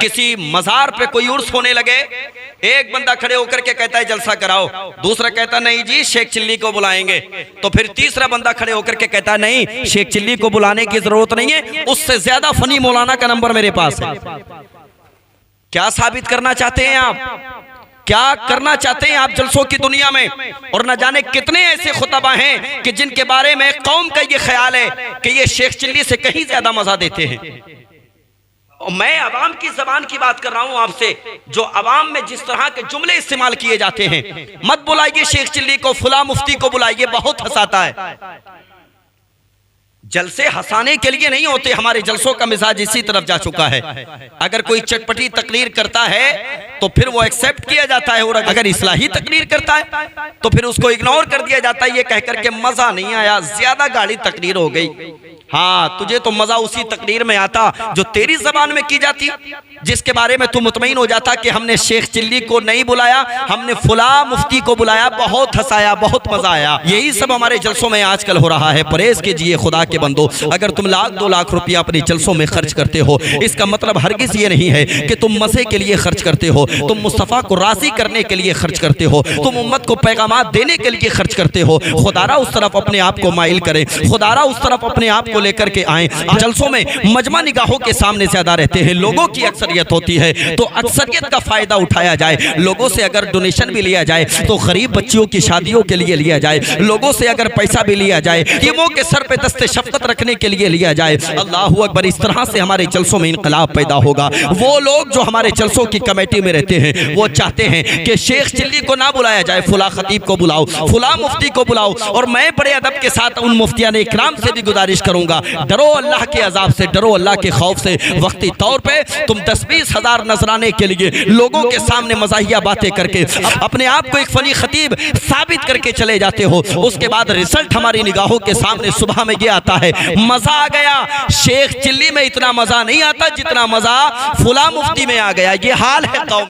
किसी मजार पे कोई उर्स होने लगे, एक बंदा खड़े होकर के कहता है जलसा कराओ, दूसरा कहता नहीं जी शेख चिल्ली को बुलाएंगे, तो फिर तीसरा बंदा खड़े होकर के कहता है नहीं शेख चिल्ली को बुलाने की जरूरत नहीं है, उससे ज्यादा फनी मौलाना का नंबर मेरे पास है। क्या साबित करना चाहते हैं आप? क्या करना चाहते हैं आप जलसों की दुनिया में? और न जाने कितने ऐसे खुतबा हैं कि जिनके बारे में कौम का ये ख्याल है कि ये शेख चिल्ली से कहीं ज्यादा मजा देते हैं। और मैं अवाम की जबान की बात कर रहा हूं आपसे, जो अवाम में जिस तरह के जुमले इस्तेमाल किए जाते हैं, मत बुलाइए शेख चिल्ली को, फुला मुफ्ती को बुलाइए, बहुत हंसाता है। जलसे हंसाने के लिए नहीं होते, हमारे जलसों का मिजाज इसी तरफ जा चुका है। अगर कोई चटपटी तकरीर करता है तो फिर वो एक्सेप्ट किया जाता है, और अगर इस्लाही तकरीर करता है तो फिर उसको इग्नोर कर दिया जाता है, ये कहकर के मजा नहीं आया, ज्यादा गाढ़ी तकरीर हो गई। हाँ, तुझे तो मजा उसी तकरीर में आता जो तेरी जबान में की जाती, जिसके बारे में तू मुतमईन हो जाता कि हमने शेख चिल्ली को नहीं बुलाया, हमने फुला मुफ्ती को बुलाया, बहुत हंसाया, बहुत मजा आया। यही सब हमारे जलसों में आजकल हो रहा है। परहेज कीजिए खुदा के बंदो, अगर तुम लाख 2 लाख रुपया अपने जलसों में खर्च करते हो, इसका मतलब हरगिज ये नहीं है कि तुम मजे के लिए खर्च करते हो, तुम मुस्तफा को राजी करने के लिए खर्च करते हो, तुम उम्मत को पैगामात देने के लिए खर्च करते हो। खुदारा उस तरफ अपने आप को माइल करें, खुदारा उस तरफ अपने आप को लेकर के आए। जलसों में मजमा निगाहों के सामने ज्यादा रहते हैं, लोगों की अक्सरियत होती है, तो अक्सरियत का फायदा उठाया जाए। लोगों से अगर डोनेशन भी लिया जाए तो गरीब बच्चियों की शादियों के लिए लिया जाए, लोगों से अगर पैसा भी लिया जाए, यतीमों के सर पे दस्ते शफकत रखने के लिए लिया जाए। अल्लाहू अकबर, इस तरह से हमारे जलसों में इनकलाब पैदा होगा। वो लोग जो हमारे जलसों की कमेटी में रहते हैं वो चाहते हैं कि शेख चिल्ली को ना बुलाया जाए, फुला खतीब को बुलाओ, फुला मुफ्ती को बुलाओ। और मैं बड़े अदब के साथ उन मुफ्तियान इकराम से भी गुजारिश करूंगा, डरो अल्लाह के अजाब से, डरो अल्लाह के खौफ से। वक्ती तौर पे तुम 10-20 हजार नजराने के लिए लोगों के सामने मजाहिया बातें करके अपने आप को एक फनी खतीब साबित करके चले जाते हो, उसके बाद रिजल्ट हमारी निगाहों के सामने सुबह में ये आता है मजा आ गया। शेख चिल्ली में इतना मजा नहीं आता जितना मजा फुला मुफ्ती में आ गया। ये हाल है कौम।